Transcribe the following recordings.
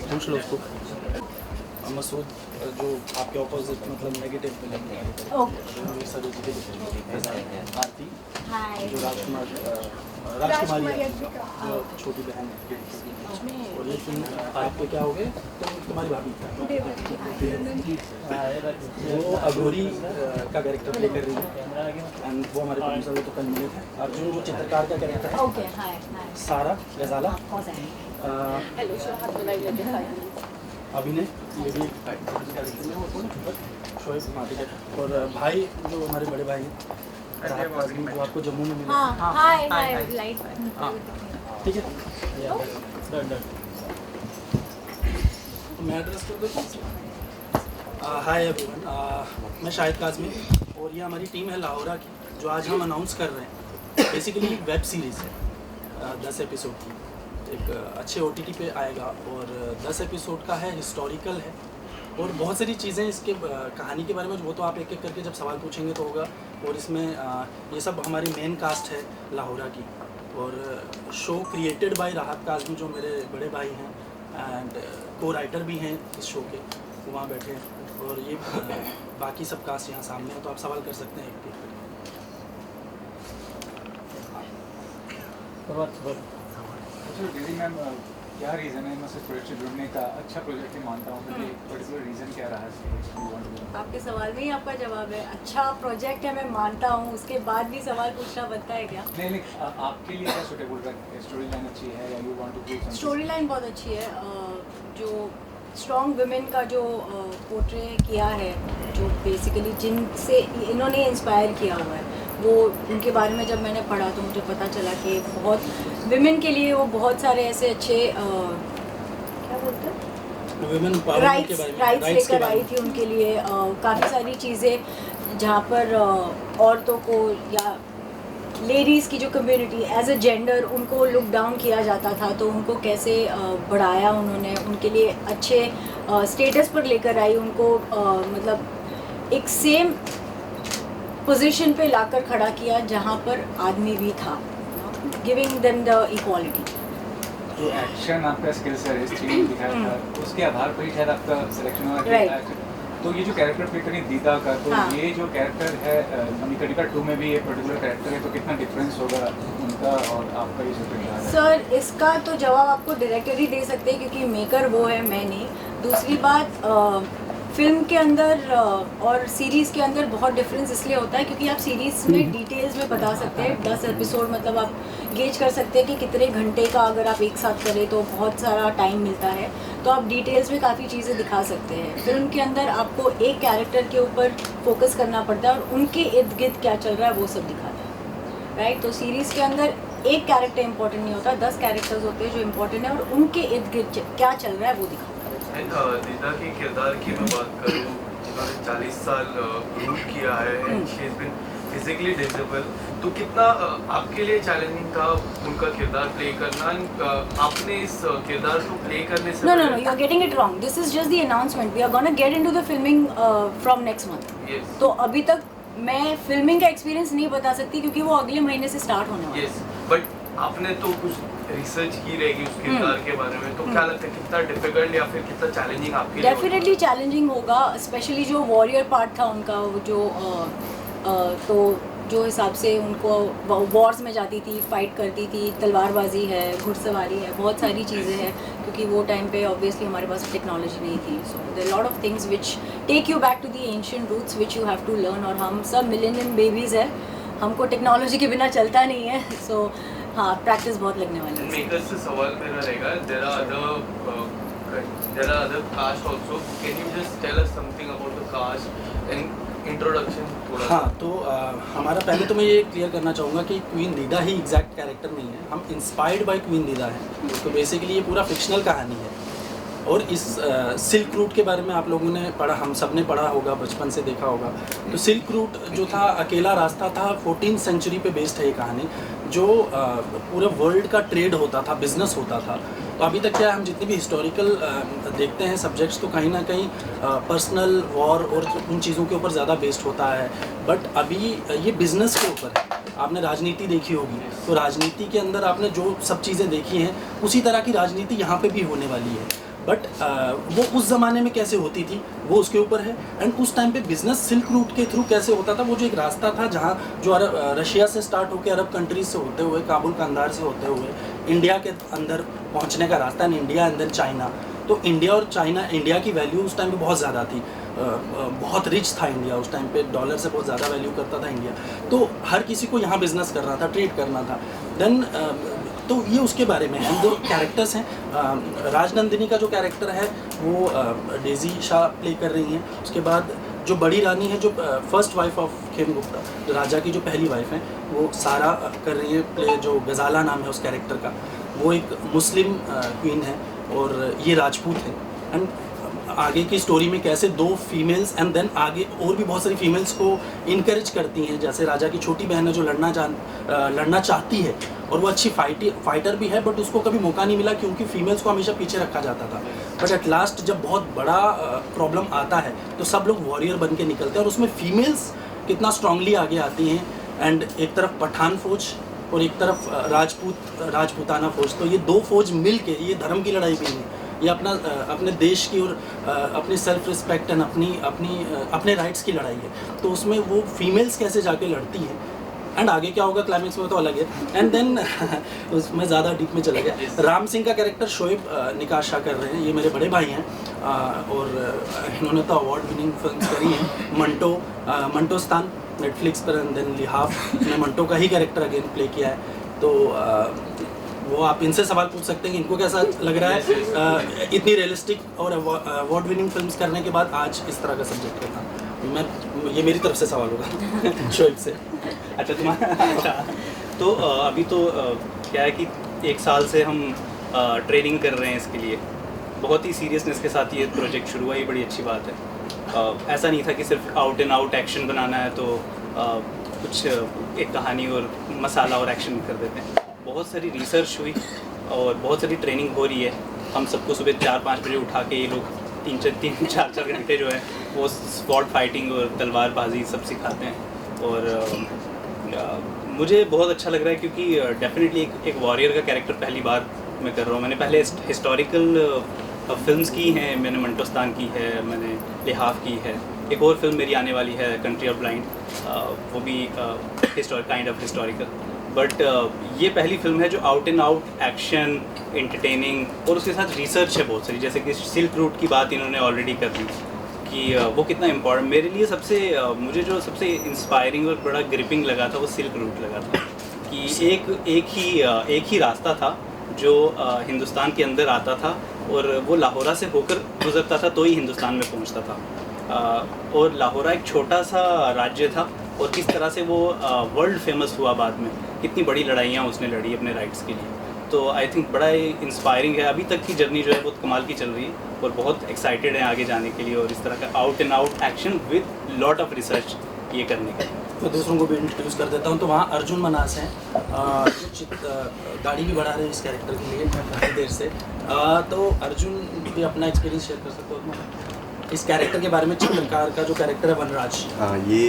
पूछ लो उसको। मसूद जो आपके ऑपोजिट मतलब नेगेटिव में लगने वाले आरती जो राजकुमारी जो छोटी बहन है, और ये तुम आप पे क्या हो गए, तो तुम्हारी भाभी वो अघोरी का कैरेक्टर प्ले कर रही है, एंड वो हमारे प्रोड्यूसर तो कल मिले थे। अर्जुन जो चित्रकार का कैरेक्टर है, सारा गजाला, अभिनय ये भी शोएब माटिका, और भाई जो हमारे बड़े भाई हैं जो आपको जम्मू में मिले। ठीक है, मैं एड्रेस कर दूँ। हाय एवरीवन, मैं शाहिद काज़मी, और ये हमारी टीम है लाहौरा की, जो आज हम अनाउंस कर रहे हैं। बेसिकली वेब सीरीज़ है 10 एपिसोड की, एक अच्छे OTT पे आएगा, और 10 एपिसोड का है, हिस्टोरिकल है, और बहुत सारी चीज़ें इसके कहानी के बारे में वो तो आप एक एक करके जब सवाल पूछेंगे तो होगा। और इसमें ये सब हमारी मेन कास्ट है लाहौरा की, और शो क्रिएटेड बाय राहत काज़मी जो मेरे बड़े भाई हैं, एंड को राइटर भी हैं इस शो के, वो वहाँ बैठे हैं, और ये बाकी सब कास्ट यहाँ सामने है, तो आप सवाल कर सकते हैं एक एक करके। दीदी मैम, क्या रीज़न है मैं प्रोजेक्ट से जुड़ने का? अच्छा प्रोजेक्ट ही मानता हूँ, मुझे पर्टिकुलर रीज़न क्या रहा है? आपके सवाल में ही आपका जवाब है, अच्छा प्रोजेक्ट है मैं मानता हूँ, उसके बाद भी सवाल पूछना बनता है क्या? नहीं, आपके लिए क्या सूटेबल है? स्टोरी लाइन अच्छी है या you want to create? Story line बहुत अच्छी है, जो स्ट्रॉन्ग वुमेन का जो पोर्ट्रे किया है, जो बेसिकली जिनसे इन्होंने इंस्पायर किया हुआ है, वो उनके बारे में जब मैंने पढ़ा तो मुझे पता चला कि बहुत विमेन के लिए वो बहुत सारे ऐसे अच्छे क्या बोलते हैं, राइट्स लेकर आई थी उनके लिए। काफ़ी सारी चीज़ें जहाँ पर औरतों को या लेडीज़ की जो कम्युनिटी एज अ जेंडर उनको लुक डाउन किया जाता था, तो उनको कैसे बढ़ाया उन्होंने, उनके लिए अच्छे स्टेटस पर लेकर आई, उनको मतलब एक सेम पोजीशन पे लाकर खड़ा किया जहाँ पर आदमी भी था, गिविंग देम द इक्वालिटी। जो एक्शन आपका स्किल से दिखाया था, उसके आधार पर ही शायद आपका सिलेक्शन हुआ। तो ये जो कैरेक्टर प्ले करें दीदा का, तो ये जो कैरेक्टर है मणिकर्णिका 2 में भी ये पर्टिकुलर कैरेक्टर है, तो कितना डिफरेंस होगा उनका और आपका ये जो किरदार है? सर, इसका तो जवाब आपको डायरेक्टर ही दे सकते हैं, क्योंकि मेकर वो है, मैं नहीं। दूसरी बात, फिल्म के अंदर और सीरीज़ के अंदर बहुत डिफरेंस इसलिए होता है क्योंकि आप सीरीज़ में डिटेल्स में बता सकते हैं। 10 एपिसोड मतलब आप गेज कर सकते हैं कि कितने घंटे का अगर आप एक साथ करें तो बहुत सारा टाइम मिलता है, तो आप डिटेल्स में काफ़ी चीज़ें दिखा सकते हैं। फिल्म के अंदर आपको एक कैरेक्टर के ऊपर फोकस करना पड़ता है और उनके इर्द गिर्द क्या चल रहा है वो सब दिखाता है, राइट। तो सीरीज़ के अंदर एक कैरेक्टर इंपॉर्टेंट नहीं होता, 10 कैरेक्टर्स होते हैं जो इंपॉर्टेंट है और उनके इर्द गिर्द क्या चल रहा है वो दिखाता है। दीदा के किरदार की मैं बात करूँ, जिन्होंने 40 साल रूल किया है, she has been physically disable, तो कितना आपके लिए चैलेंजिंग था उनका किरदार प्ले करना? आपने इस किरदार को प्ले करने से no you are getting it wrong, this is just the announcement, we are gonna get into the filming from next month. तो अभी तक मैं फिल्मिंग का एक्सपीरियंस नहीं बता सकती क्योंकि वो अगले महीने से स्टार्ट होने वाला है। बट आपने तो कुछ रिसर्च की रहेगी उस किरदार के बारे में, तो क्या लगता है कितना डिफिकल्ट या फिर कितना चैलेंजिंग आपके लिए? डेफिनेटली चैलेंजिंग होगा, स्पेशली जो वॉरियर पार्ट था उनका, जो तो जो हिसाब से उनको वॉर्स में जाती थी, फाइट करती थी, तलवारबाजी है, घुड़सवारी है, बहुत सारी चीज़ें हैं, क्योंकि वो टाइम पे ऑब्वियसली हमारे पास टेक्नोलॉजी नहीं थी। So there lot of things which take you back to the ancient roots which you have to learn, और हम सब मिलेनियम बेबीज़ हैं, हमको टेक्नोलॉजी के बिना चलता नहीं है। सो हाँ, प्रैक्टिस बहुत लगने वाली है। मेकर्स से सवाल मेरा रहेगा, there are other cast also, can you just tell us something about the cast and introduction थोड़ा? हाँ, तो हमारा पहले तो मैं ये क्लियर करना चाहूँगा कि क्वीन दीदा ही एग्जैक्ट कैरेक्टर नहीं है, हम इंस्पायर्ड बाय क्वीन दीदा हैं। तो बेसिकली ये पूरा फिक्शनल कहानी है, और इस सिल्क रूट के बारे में आप लोगों ने पढ़ा, हम सब ने पढ़ा होगा, बचपन से देखा होगा। तो सिल्क रूट जो था अकेला रास्ता था, 14th सेंचुरी पे बेस्ड है ये कहानी, जो पूरे वर्ल्ड का ट्रेड होता था, बिजनेस होता था। तो अभी तक क्या हम जितने भी हिस्टोरिकल देखते हैं सब्जेक्ट्स, तो कहीं ना कहीं पर्सनल वॉर और उन चीज़ों के ऊपर ज़्यादा बेस्ड होता है, बट अभी ये बिज़नेस के ऊपर है। आपने राजनीति देखी होगी, तो राजनीति के अंदर आपने जो सब चीज़ें देखी हैं उसी तरह की राजनीति यहाँ पे भी होने वाली है। बट वो उस ज़माने में कैसे होती थी वो उसके ऊपर है, एंड उस टाइम पे बिजनेस सिल्क रूट के थ्रू कैसे होता था, वो जो एक रास्ता था जहाँ जो रशिया से स्टार्ट होकर अरब कंट्रीज से होते हुए, काबुल कंदार से होते हुए इंडिया के अंदर पहुँचने का रास्ता, and India and then China. तो इंडिया और चाइना, इंडिया की वैल्यू उस टाइम पे बहुत ज़्यादा थी, बहुत रिच था इंडिया उस टाइम पे, डॉलर से बहुत ज़्यादा वैल्यू करता था इंडिया, तो हर किसी को यहाँ बिजनेस करना था, ट्रेड करना था। देन तो ये उसके बारे में है। जो कैरेक्टर्स हैं, राजनंदिनी का जो कैरेक्टर है वो डेजी शाह प्ले कर रही हैं। उसके बाद जो बड़ी रानी है, जो फर्स्ट वाइफ ऑफ खेमगुप्ता, जो राजा की जो पहली वाइफ है, वो सारा कर रही है प्ले, जो गजाला नाम है उस कैरेक्टर का। वो एक मुस्लिम क्वीन है और ये राजपूत है। एंड आगे की स्टोरी में कैसे दो फीमेल्स एंड देन आगे और भी बहुत सारी फीमेल्स को इनकरेज करती हैं, जैसे राजा की छोटी बहन है जो लड़ना चाहती है और वो अच्छी फाइटर भी है, बट उसको कभी मौका नहीं मिला क्योंकि फीमेल्स को हमेशा पीछे रखा जाता था। बट एट लास्ट जब बहुत बड़ा प्रॉब्लम आता है तो सब लोग वॉरियर बन के निकलते हैं, और उसमें फीमेल्स कितना स्ट्रांगली आगे आती हैं। एंड एक तरफ पठान फौज और एक तरफ राजपूताना फौज, तो ये दो फौज मिल के, ये धर्म की लड़ाई भी नहीं, ये अपने देश की और अपने सेल्फ रिस्पेक्ट एंड अपने राइट्स की लड़ाई है। तो उसमें वो फीमेल्स कैसे जाके लड़ती हैं, एंड आगे क्या होगा क्लाइमेक्स में तो अलग है। एंड देन उसमें ज़्यादा डीप में चला गया। राम सिंह का कैरेक्टर शोएब निकाश शाह कर रहे हैं, ये मेरे बड़े भाई हैं, और इन्होंने तो अवार्ड विनिंग फिल्म करी हैं। मंटोस्तान नेटफ्लिक्स पर, एंड देन लिहाफ ने मंटो का ही कैरेक्टर अगेन प्ले किया है। तो वो आप इनसे सवाल पूछ सकते हैं कि इनको कैसा लग रहा है इतनी रियलिस्टिक और अवार्ड विनिंग फिल्म्स करने के बाद आज इस तरह का सब्जेक्ट करना। ये मेरी तरफ से सवाल होगा शोएब से। अच्छा तुम्हारा तो अभी तो क्या है कि 1 साल से हम ट्रेनिंग कर रहे हैं इसके लिए, बहुत ही सीरियसनेस के साथ ये प्रोजेक्ट शुरू हुआ, ये बड़ी अच्छी बात है। ऐसा नहीं था कि सिर्फ आउट एंड आउट एक्शन बनाना है तो कुछ एक कहानी और मसाला और एक्शन कर देते हैं। बहुत सारी रिसर्च हुई और बहुत सारी ट्रेनिंग हो रही है। हम सबको सुबह 4-5 बजे उठा के ये लोग 3-4 घंटे जो है वो स्पॉट फाइटिंग और तलवारबाजी सब सिखाते हैं। और मुझे बहुत अच्छा लग रहा है क्योंकि डेफिनेटली एक वॉरियर का कैरेक्टर पहली बार मैं कर रहा हूँ। मैंने पहले हिस्टोरिकल फिल्म्स की हैं, मैंने मंटोस्तान की है, मैंने लिहाफ की है, एक और फिल्म मेरी आने वाली है कंट्री ऑफ ब्लाइंड, वो भी काइंड ऑफ हिस्टोरिकल। बट ये पहली फिल्म है जो out and out action, entertaining और उसके साथ रिसर्च है बहुत सारी। जैसे कि सिल्क रूट की बात इन्होंने ऑलरेडी कर दी कि वो कितना इम्पोर्टेंट मेरे लिए मुझे जो सबसे इंस्पायरिंग और बड़ा ग्रिपिंग लगा था वो सिल्क रूट लगा था कि एक ही रास्ता था जो हिंदुस्तान के अंदर आता था और वो लाहौरा से होकर गुजरता था तो ही हिंदुस्तान में पहुंचता था। और लाहौरा एक छोटा सा राज्य था और किस तरह से वो वर्ल्ड फेमस हुआ बाद में, कितनी बड़ी लड़ाइयाँ उसने लड़ी अपने राइट्स के लिए। तो आई थिंक बड़ा ही इंस्पायरिंग है। अभी तक की जर्नी जो है बहुत कमाल की चल रही है और बहुत एक्साइटेड है आगे जाने के लिए और इस तरह का out and out action with lot of research ये करने का। मैं दूसरों को भी इंट्रोड्यूस कर देता हूँ। तो वहाँ अर्जुन मनास हैं, दाढ़ी भी बढ़ा रहे हैं इस कैरेक्टर के लिए काफ़ी देर से। तो अर्जुन भी अपना एक्सपीरियंस शेयर कर सकते हो इस कैरेक्टर के बारे में, चित्रकार का जो कैरेक्टर है वनराज। ये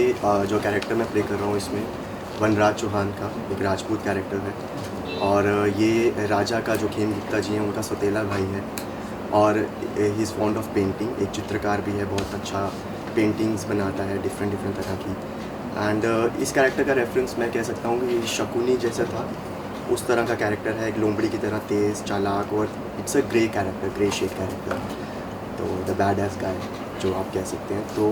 जो कैरेक्टर मैं प्ले कर रहा हूँ इसमें वनराज चौहान का एक राजपूत कैरेक्टर है और ये राजा का जो खेमगुप्ता जी हैं उनका सौतेला भाई है और he is fond of painting, एक चित्रकार भी है, बहुत अच्छा पेंटिंग्स बनाता है डिफरेंट तरह की। एंड इस कैरेक्टर का रेफरेंस मैं कह सकता हूँ कि शकुनी जैसा था उस तरह का कैरेक्टर है, एक लोमड़ी की तरह तेज़ चालाक और it's a grey character, grey shade character, तो द बैड एस गाय जो आप कह सकते हैं। तो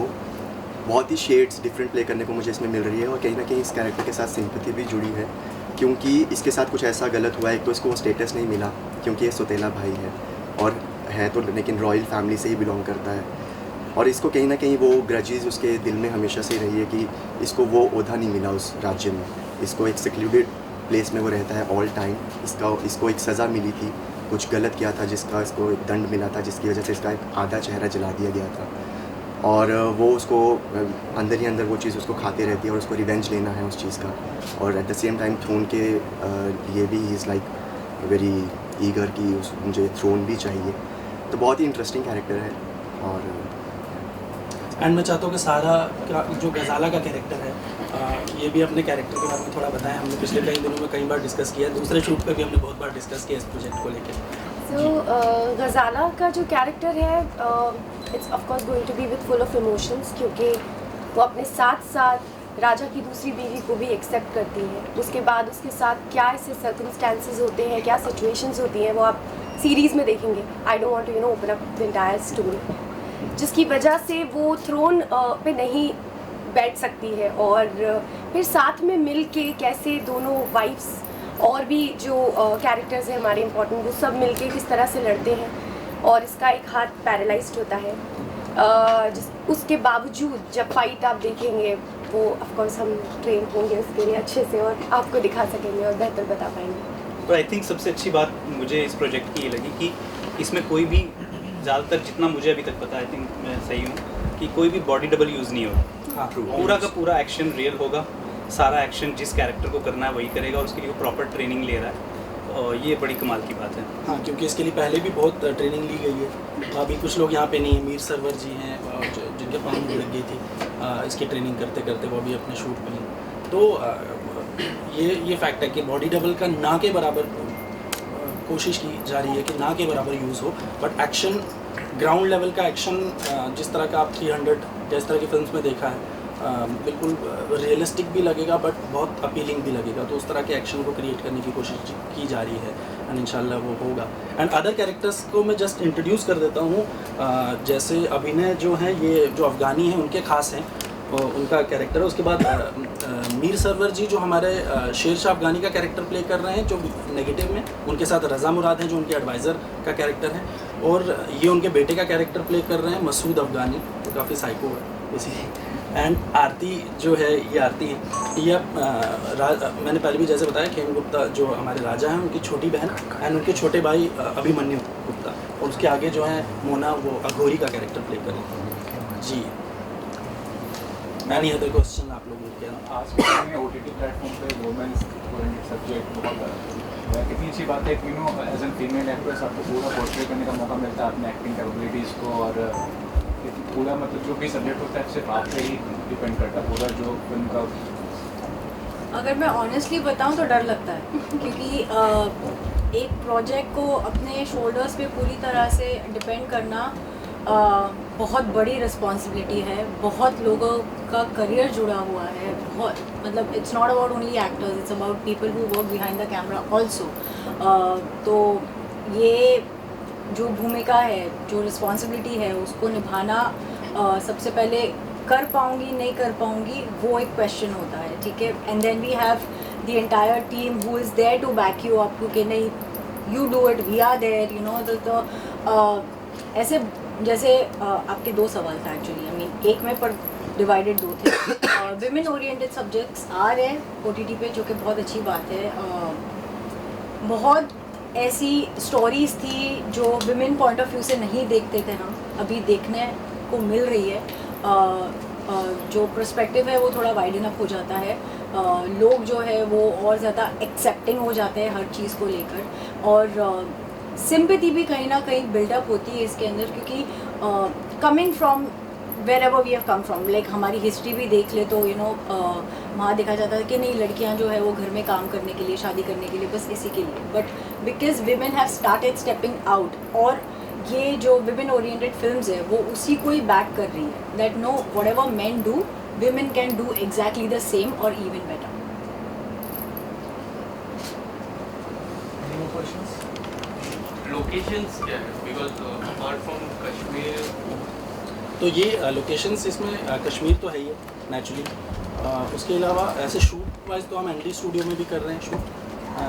बहुत ही शेड्स डिफरेंट प्ले करने को मुझे इसमें मिल रही है और कहीं ना कहीं इस कैरेक्टर के साथ सिंपैथी भी जुड़ी है क्योंकि इसके साथ कुछ ऐसा गलत हुआ है। एक तो इसको स्टेटस नहीं मिला क्योंकि ये सौतेला भाई है और है तो लेकिन रॉयल फैमिली से ही बिलोंग करता है और इसको कहीं ना कहीं वो ग्रजेस उसके दिल में हमेशा से रही है कि इसको वो ओहदा नहीं मिला उस राज्य में, इसको एक सिक्लूडेड प्लेस में वो रहता है ऑल टाइम। इसको एक सज़ा मिली थी, कुछ गलत किया था जिसका इसको एक दंड मिला था जिसकी वजह से इसका एक आधा चेहरा जला दिया गया था और वो उसको अंदर ही अंदर वो चीज़ उसको खाते रहती है और उसको रिवेंज लेना है उस चीज़ का। और at the same time throne के लिए भी he is like very eager कि मुझे थ्रोन भी चाहिए। तो बहुत ही इंटरेस्टिंग कैरेक्टर है। और एंड मैं चाहता हूँ कि सारा जो गजाला का कैरेक्टर है ये भी अपने कैरेक्टर के बारे में थोड़ा बताएं। हमने पिछले कई दिनों में कई बार डिस्कस किया, दूसरे शूट पे भी हमने बहुत बार डिस्कस किया इस प्रोजेक्ट को लेकर। सो गज़ाला का जो कैरेक्टर है it's of course going to be with full of emotions, क्योंकि वो अपने साथ साथ राजा की दूसरी बीवी को भी एक्सेप्ट करती है। उसके बाद उसके साथ क्या ऐसे सर्कमस्टेंसेस होते हैं, क्या सिचुएशंस होती हैं, वो आप सीरीज़ में देखेंगे। I don't want to open up the entire story, जिसकी वजह से वो थ्रोन पे नहीं बैठ सकती है। और फिर साथ में मिल के कैसे दोनों वाइफ्स और भी जो कैरेक्टर्स हैं हमारे इम्पोर्टेंट, वो सब मिल के किस तरह से लड़ते हैं। और इसका एक हाथ पैरालाइज्ड होता है, उसके बावजूद जब फाइट आप देखेंगे वो ऑफ कोर्स हम ट्रेन होंगे उसके लिए अच्छे से और आपको दिखा सकेंगे और बेहतर बता पाएंगे। तो आई थिंक सबसे अच्छी बात मुझे इस प्रोजेक्ट की ये लगी कि इसमें कोई भी, ज़्यादातर जितना मुझे अभी तक पता है, आई थिंक मैं सही हूँ, कि कोई भी बॉडी डबल यूज़ नहीं होगा। हाँ, पूरा का पूरा एक्शन रियल होगा, सारा एक्शन जिस कैरेक्टर को करना है वही करेगा और उसके लिए वो प्रॉपर ट्रेनिंग ले रहा है। और ये बड़ी कमाल की बात है। हाँ, क्योंकि इसके लिए पहले भी बहुत ट्रेनिंग ली गई है। अभी कुछ लोग यहाँ पे नहीं हैं, मीर सरवर जी हैं जिनके पाँव लग गई थी इसकी ट्रेनिंग करते करते, वो भी अपने शूट पे हैं। तो ये फैक्ट है कि बॉडी डबल का ना के बराबर कोशिश की जा रही है कि ना के बराबर यूज़ हो, बट एक्शन, ग्राउंड लेवल का एक्शन जिस तरह का आप 300 जिस तरह की फिल्म्स में देखा है, बिल्कुल रियलिस्टिक भी लगेगा बट बहुत अपीलिंग भी लगेगा। तो उस तरह के एक्शन को क्रिएट करने की कोशिश की जा रही है एंड इंशाल्लाह वो होगा। एंड अदर कैरेक्टर्स को मैं जस्ट इंट्रोड्यूस कर देता हूँ। जैसे अभिनय जो हैं, ये जो अफ़गानी हैं उनके ख़ास हैं, उनका कैरेक्टर है। उसके बाद मीर सरवर जी जो हमारे शेर शाह अफ़गानी का कैरेक्टर प्ले कर रहे हैं जो नेगेटिव में, उनके साथ रज़ा मुराद हैं जो उनके एडवाइज़र का कैरेक्टर है, और ये उनके बेटे का कैरेक्टर प्ले कर रहे हैं मसूद अफ़गानी, जो काफ़ी साइको है इसीलिए। एंड आरती जो है, ये आरती है, ये मैंने पहले भी जैसे बताया, खेम गुप्ता जो हमारे राजा हैं उनकी छोटी बहन एंड उनके छोटे भाई अभिमन्यु गुप्ता, और उसके आगे जो है मोना, वो अघोरी का कैरेक्टर प्ले कर रहे हैं जी। एनी अदर क्वेश्चन आप लोगों के? आज के टाइम में ओटीटी प्लेटफॉर्म पे वुमेन्स ओरिएंटेड सब्जेक्ट बहुत कितनी अच्छी बात है कि एज एन फीमेल एक्ट्रेस आपको पूरा पोर्ट्रे करने का मौका मिलता है अपने एक्टिंग कैपेबिलिटीज़ को, और पूरा मतलब जो भी सब्जेक्ट होता है सिर्फ आप पे ही डिपेंड करता है पूरा जो फिल्म का। अगर मैं ऑनेस्टली बताऊं तो डर लगता है, क्योंकि एक प्रोजेक्ट को अपने शोल्डर्स पे पूरी तरह से डिपेंड करना बहुत बड़ी रिस्पॉन्सिबिलिटी है। बहुत लोगों का करियर जुड़ा हुआ है, बहुत, मतलब it's not about only actors, it's about people who work behind the camera also. तो ये जो भूमिका है, जो रिस्पॉन्सिबिलिटी है, उसको निभाना सबसे पहले कर पाऊँगी नहीं कर पाऊँगी वो एक क्वेश्चन होता है, ठीक है। And then we have the entire team who is there to back you up, कि नहीं you do it, we are there, you know. तो ऐसे जैसे आपके दो सवाल था एक्चुअली, आई मीन एक में पर डिवाइडेड दो थे। विमेन ओरिएंटेड सब्जेक्ट्स आ रहे हैं ओटीटी पे, जो कि बहुत अच्छी बात है। बहुत ऐसी स्टोरीज़ थी जो विमेन पॉइंट ऑफ व्यू से नहीं देखते थे हम, अभी देखने को मिल रही है। जो पर्सपेक्टिव है वो थोड़ा वाइडन अप हो जाता है, लोग जो है वो और ज़्यादा एक्सेप्टिंग हो जाते हैं हर चीज़ को लेकर, और सिंपैथी भी कहीं ना कहीं बिल्डअप होती है इसके अंदर, क्योंकि coming from wherever we have come from, like हमारी हिस्ट्री भी देख ले तो वहाँ देखा जाता है कि नहीं, लड़कियाँ जो है वो घर में काम करने के लिए, शादी करने के लिए, बस इसी के लिए। But because women have started stepping out, और ये जो विमेन ओरिएंटेड फिल्म्स है वो उसी को ही बैक कर रही है, that know what ever man do women can do exactly the same और इवन बेटर। लोकेशंस क्या है? बिकॉज अपार्ट फ्रॉम कश्मीर, तो ये लोकेशंस इसमें कश्मीर तो है ही है नेचुरली। उसके अलावा ऐसे शूट वाइज तो हम एनडी स्टूडियो में भी कर रहे हैं शूट,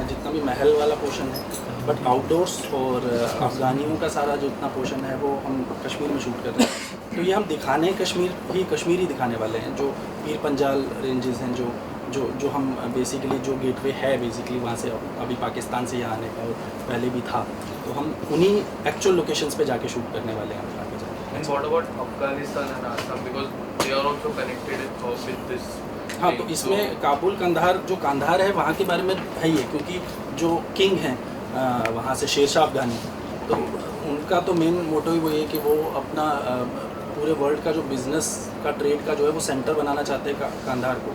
जितना भी महल वाला पोर्शन है, बट आउटडोर्स और अफ़गानियों का सारा जो इतना पोर्शन है वो हम कश्मीर में शूट कर रहे हैं। तो ये हम दिखाने कश्मीर ही दिखाने वाले हैं, जो पीर पंजाल रेंजेस हैं, जो हम बेसिकली जो गेटवे है बेसिकली वहाँ से अभी पाकिस्तान से यहाँ आने का, और पहले भी था, तो हम उन्हीं एक्चुअल लोकेशंस पे जाके शूट करने वाले हैं आगे जाके। and what about Afghanistan and Assam, because they are also connected with this? हाँ, तो इसमें काबुल कंधार, जो कंधार है वहाँ के बारे में है ही है, क्योंकि जो किंग हैं वहाँ से शेर शाह अफ़गानी, तो उनका तो मेन मोटो ही वो है कि वो अपना पूरे वर्ल्ड का जो बिज़नेस का, ट्रेड का जो है वो सेंटर बनाना चाहते हैं कंधार को।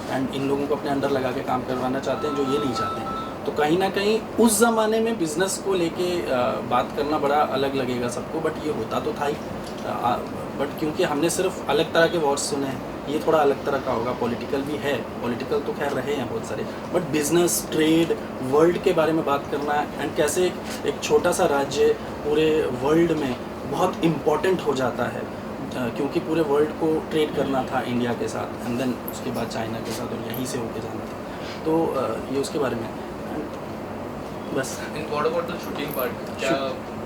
एंड इन लोगों को अपने अंडर लगा के काम करवाना चाहते हैं जो ये नहीं चाहते हैं। तो कहीं ना कहीं उस ज़माने में बिज़नेस को लेके बात करना बड़ा अलग लगेगा सबको, बट ये होता तो था ही। बट क्योंकि हमने सिर्फ अलग तरह के वर्ड्स सुने हैं, ये थोड़ा अलग तरह का होगा। पॉलिटिकल भी है, पॉलिटिकल तो खैर रहे हैं बहुत सारे, बट बिजनेस, ट्रेड, वर्ल्ड के बारे में बात करना एंड कैसे एक छोटा सा राज्य पूरे वर्ल्ड में बहुत इम्पॉर्टेंट हो जाता है, क्योंकि पूरे वर्ल्ड को ट्रेड करना था इंडिया के साथ एंड देन उसके बाद चाइना के साथ और यहीं से होके जाना था। तो ये उसके बारे में बस। What about the shooting part, क्या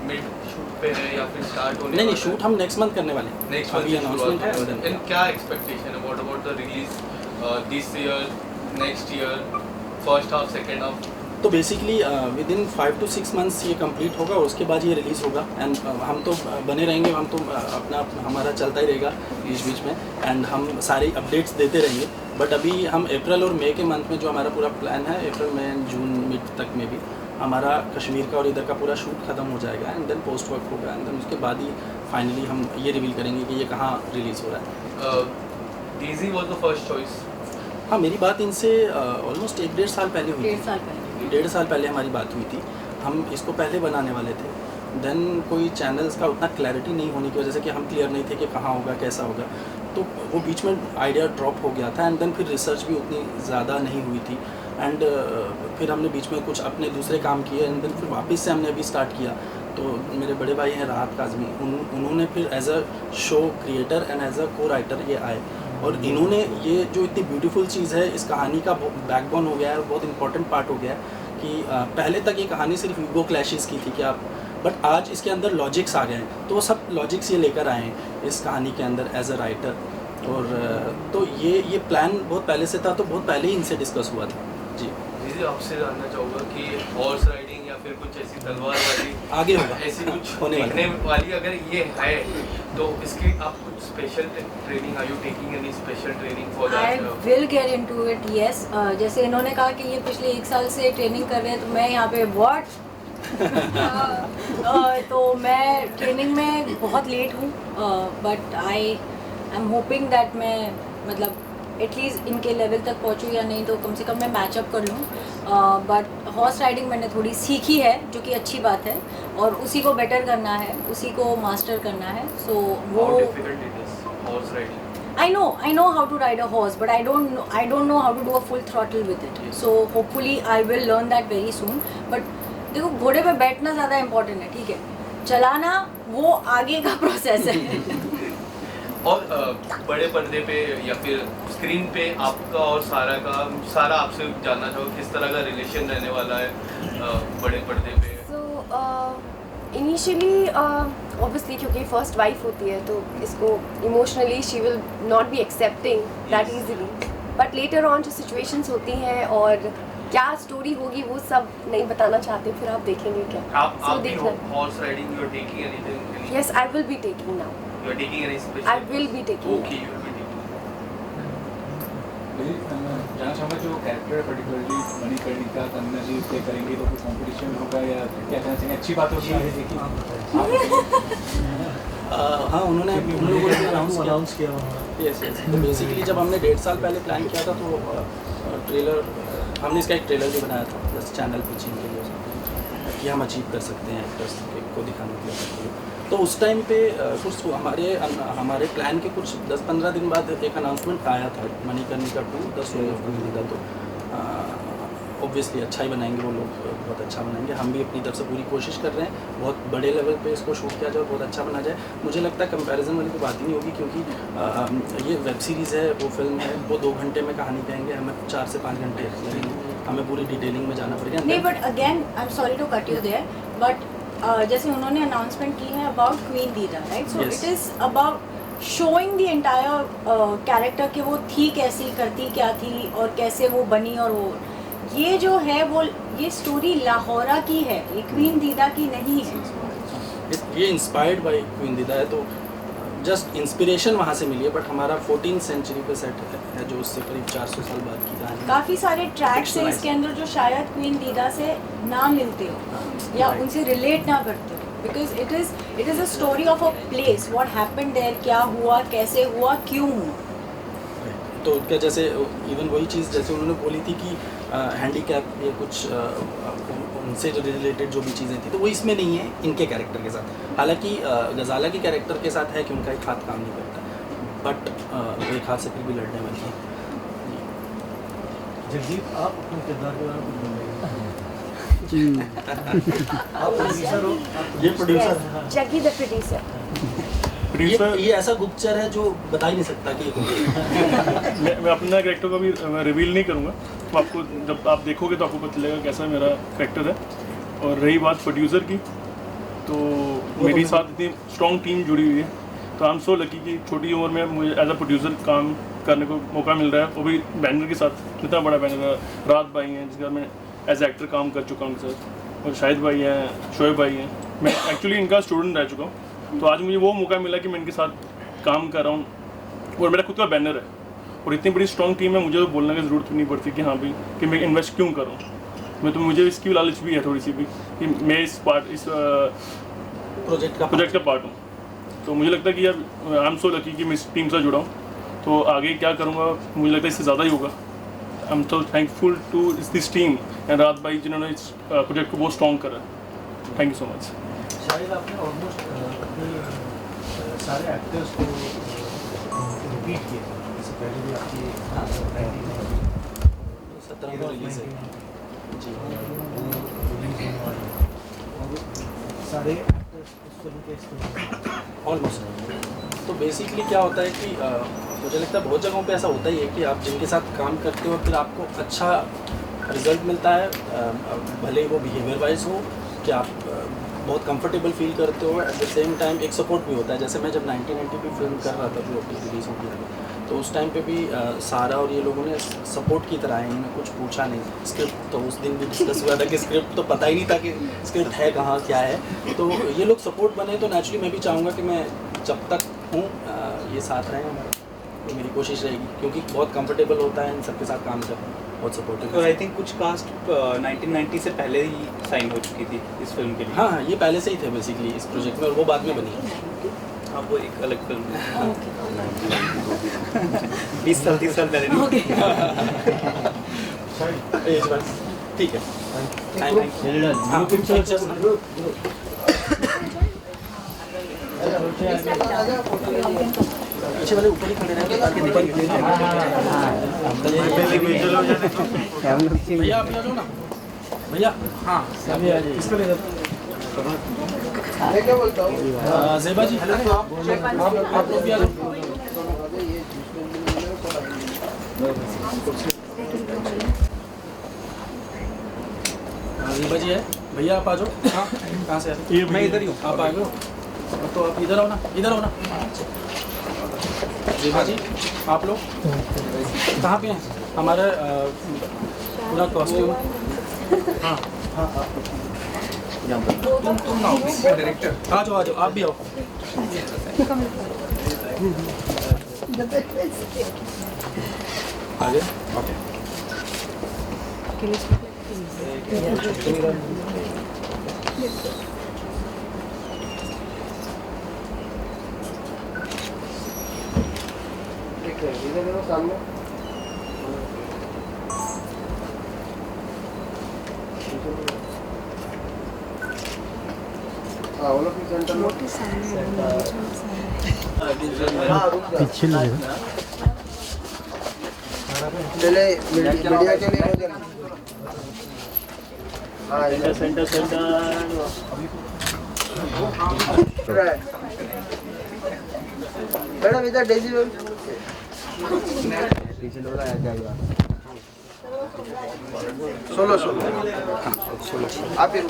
मिड शूट पे है या फिर स्टार्ट होने नहीं, शूट हम नेक्स्ट मंथ करने वाले हैं। नेक्स्ट अभी अनाउंसमेंट है। एंड क्या एक्सपेक्टेशन है, what about the release this year, next year, first half, second half? तो basically with in 5 to 6 months ये कंप्लीट होगा और उसके बाद ये रिलीज़ होगा। एंड हम तो बने रहेंगे, हम तो हमारा चलता ही रहेगा बीच बीच में, एंड हम सारी अपडेट्स देते रहेंगे। बट अभी हम अप्रैल और मई के मंथ में जो हमारा पूरा प्लान है, अप्रैल, मई एंड जून मिड तक में भी हमारा कश्मीर का और इधर का पूरा शूट ख़त्म हो जाएगा एंड देन पोस्ट वर्क होगा एंड देन उसके बाद ही फाइनली हम ये रिवील करेंगे कि ये कहाँ रिलीज़ हो रहा है। DG was the first choice? हाँ, मेरी बात इनसे ऑलमोस्ट 1-1.5 साल पहले हुई थी। 1.5 साल पहले हमारी बात हुई थी। हम इसको पहले बनाने वाले थे, देन कोई चैनल्स का उतना क्लैरिटी नहीं होने की वजह से कि हम क्लियर नहीं थे कि कहाँ होगा, कैसा होगा, तो वो बीच में आइडिया ड्रॉप हो गया था एंड देन फिर रिसर्च भी उतनी ज़्यादा नहीं हुई थी एंड फिर हमने बीच में कुछ अपने दूसरे काम किए एंड देन फिर वापस से हमने अभी स्टार्ट किया। तो मेरे बड़े भाई हैं राहत काज़मी, उन्होंने फिर as a show creator and as a co writer ये आए और इन्होंने ये जो इतनी ब्यूटीफुल चीज़ है, इस कहानी का बैकबोन हो गया है, बहुत इंपॉर्टेंट पार्ट हो गया है कि पहले तक ये कहानी सिर्फ ईगो क्लैशेस की थी कि आप, बट आज इसके अंदर लॉजिक्स आ गए हैं, तो वो सब लॉजिक्स ये लेकर आए हैं इस कहानी के अंदर एज अ राइटर। और तो ये प्लान बहुत पहले से था, तो बहुत पहले ही इनसे डिस्कस हुआ था। जी जी, आपसे जानना चाहूँगा कि हॉर्स राइडिंग या फिर कुछ ऐसी तलवारबाजी आगे होगा, ऐसी कुछ होने देखने वाली अगर ये है तो इसकी आप कुछ special training, are you taking any special training for I that? Will get into it, yes. जैसे इन्होंने कहा कि ये पिछले 1 साल से ट्रेनिंग कर रहे हैं, तो मैं यहाँ पे व्हाट तो मैं ट्रेनिंग में बहुत लेट हूँ, but I am hoping that मैं मतलब एटलीस्ट इनके लेवल तक पहुँचूँ, या नहीं तो कम से कम मैं मैचअप कर लूँ। बट हॉर्स राइडिंग मैंने थोड़ी सीखी है, जो कि अच्छी बात है, और उसी को बेटर करना है, उसी को मास्टर करना है। सो वो how difficult it is horse riding? I know how to ride a horse, but I don't know how to do a full throttle with it. So hopefully I will learn that very soon. But देखो, घोड़े पे बैठना ज़्यादा important है, ठीक है, चलाना वो आगे का प्रोसेस है। और बड़े पर्दे पे या फिर स्क्रीन पे आपका और सारा आपसे जानना चाहूँगा किस तरह का रिलेशन रहने वाला है बड़े पर्दे पे? सो इनिशियली ऑब्वियसली क्योंकि फर्स्ट वाइफ होती है तो इसको emotionally she will not be accepting that easily, but later on जो सिचुएशंस होती हैं और क्या स्टोरी होगी वो सब नहीं बताना चाहते, फिर आप देखेंगे क्या। आप भी horse riding you are taking anything? Yes, I will be taking now. You are taking any special? I will be taking. Okay, you will be taking. जानना चाहूँगा जो कैरेक्टर पर्टिकुलरली मणिकर्णिका तन्ना जी प्ले करेंगे, तो कोई कॉम्पिटिशन होगा या क्या कहना चाहिए? अच्छी बात होगी आगे देखिए। हाँ, उन लोगों ने अनाउंस किया। यस, तो बेसिकली जब हमने 1.5 साल पहले प्लान किया था तो ट्रेलर, हमने इसका एक ट्रेलर भी बनाया था जस्ट चैनल पिचिंग के लिए कि हम अचीव कर सकते हैं एक्टर्स को दिखाने के लिए। तो उस टाइम पे कुछ हमारे प्लान के कुछ 10-15 दिन बाद एक अनाउंसमेंट आया था मणिकर्णिका 2 द स्टोरी ऑफ कुंदीदा। तो ऑब्वियसली अच्छा ही बनाएंगे वो लोग, बहुत अच्छा बनाएंगे। हम भी अपनी तरफ से पूरी कोशिश कर रहे हैं, बहुत बड़े लेवल पे इसको शूट किया जाए और बहुत अच्छा बना जाए। मुझे लगता है कंपैरिजन वाली कोई बात ही नहीं होगी, क्योंकि ये वेब सीरीज़ है, वो फिल्म है, वो 2 घंटे में कहानी कहेंगे, हमें 4 से 5 घंटे लगेंगे, हमें पूरी डिटेलिंग में जाना पड़ेगा। नहीं, but again I am sorry to cut you there, but जैसे उन्होंने अनाउंसमेंट की है about queen Didda, right? So it is about showing the entire character कि वो थी कैसी, करती क्या थी और कैसे वो बनी। और वो ये जो है वो ये स्टोरी लाहौरा की है, ये क्वीन दीदा की नहीं है। ये इंस्पायर्ड बाय क्वीन दीदा है, तो जस्ट इंस्पिरेशन वहाँ से मिली है, बट हमारा 14th सेंचुरी पे सेट है जो उससे करीब 400 साल बाद की कहानी। काफ़ी सारे ट्रैक्स हैं इसके अंदर जो शायद क्वीन दीदा से ना मिलते हो या उनसे रिलेट ना करते हो, because it is a story of a place, what happened there, क्या हुआ, कैसे हुआ, क्यों हुआ। तो क्या जैसे इवन वही चीज़ जैसे उन्होंने बोली थी कि हैंडीकैप या कुछ उनसे जो रिलेटेड जो भी चीज़ें थी तो वो इसमें नहीं है इनके कैरेक्टर के साथ। हालांकि गजाला के कैरेक्टर के साथ है कि उनका एक हाथ काम नहीं करता, बट वो एक हाथ से फिर भी लड़ने वाली है। जगदीप, आप अपने किरदार के बारे में कुछ बोलेंगे? आप प्रोड्यूसर हो, ये प्रोड्यूसर है। जगी द प्रोड्यूसर। ये ऐसा गुप्तचर है जो बता ही नहीं सकता कि मैं अपना कैरेक्टर को भी रिवील नहीं करूँगा, तो आपको जब आप देखोगे तो आपको पता चलेगा कैसा मेरा कैरेक्टर है। और रही बात प्रोड्यूसर की, तो मेरे साथ इतनी स्ट्रॉन्ग टीम जुड़ी हुई है, तो आई एम सो लकी कि छोटी उम्र में मुझे एज अ प्रोड्यूसर काम करने को मौका मिल रहा है, वो भी बैनर के साथ। इतना बड़ा बैनर है, रात भाई हैं जिसका मैं एज एक्टर काम कर चुका हूँ उनके साथ, और शाहिद भाई हैं, शोएब भाई हैं। मैं एक्चुअली इनका स्टूडेंट रह चुका हूँ, तो आज मुझे वो मौका मिला कि मैं इनके साथ काम कर रहा हूँ, और मेरा खुद का बैनर है। और इतनी बड़ी स्ट्रॉन्ग टीम है, मुझे तो बोलने की ज़रूरत नहीं पड़ती कि हाँ भाई कि मैं इन्वेस्ट क्यों करूँ। मैं तो मुझे इसकी लालच भी है थोड़ी सी भी कि मैं इस प्रोजेक्ट का पार्ट हूँ। तो मुझे लगता है कि यार आई एम सो लकी कि मैं इस टीम से जुड़ा हूँ। तो आगे क्या करूँगा मुझे लगता है इससे ज़्यादा ही होगा। I am so thankful to this team and रात भाई जिन्होंने इस प्रोजेक्ट को बहुत स्ट्रॉन्ग करा। Thank you so much. शायद आपने ऑलमोस्ट अपने सारे एक्टर्स को रिपीट किया, इससे पहले भी आपकी 17 में रिलीज है जी, सारे एक्टर्स इस फिल्म के ऑलमोस्ट। तो बेसिकली क्या होता है कि मुझे लगता है बहुत जगहों पे ऐसा होता ही है कि आप जिनके साथ काम करते हो फिर आपको अच्छा रिजल्ट मिलता है, भले ही वो बिहेवियर वाइज हो कि आप बहुत कंफर्टेबल फील करते हो, एट द सेम टाइम एक सपोर्ट भी होता है। जैसे मैं जब 1990 पे फिल्म कर रहा था जो अभी रिलीज़ हो गया, तो उस टाइम पे भी सारा और ये लोगों ने सपोर्ट की तरह है, इन्होंने कुछ पूछा नहीं। स्क्रिप्ट तो उस दिन भी डिस्कस हुआ था कि स्क्रिप्ट तो पता ही नहीं था कि स्क्रिप्ट है कहाँ क्या है, तो ये लोग सपोर्ट बने। तो नेचुरली मैं भी चाहूँगा कि मैं जब तक हूँ ये साथ रहें हमारे, तो मेरी कोशिश रहेगी, क्योंकि बहुत कंफर्टेबल होता है इन सबके साथ काम करना, बहुत सपोर्टिव। और आई थिंक कुछ कास्ट 1990 से पहले ही साइन हो चुकी थी इस फिल्म के लिए। हाँ हाँ, ये पहले से ही थे बेसिकली इस प्रोजेक्ट में, और वो बाद में बनी है। हाँ, वो एक अलग फिल्म है। 20 साल 30 साल पहले नहीं। ठीक है, थैंक यू। पीछे वाले ऊपर ही खड़े रहते ताकि दिखेंगे। भैया आप आ जाओ ना भैया। हाँ इसको ले क्या बोलता हूँ ज़ेबा जी, आप लोग भी आ जाओ। ज़ेबा जी है, भैया आप आ जाओ। हाँ कहाँ से आए? मैं इधर ही हूँ, आप आ गए तो आप इधर आओ ना, इधर आओ ना। ज़ेबा जी आप लोग कहाँ पे हैं? हमारा पूरा कॉस्ट्यूम। हाँ हाँ तुम ना आओ, डायरेक्टर आ जाओ आप भी आओ। आगे ओके। सामने चले मीडिया के लिए सेंटर मैडम इधर डेजी सोलो आप ही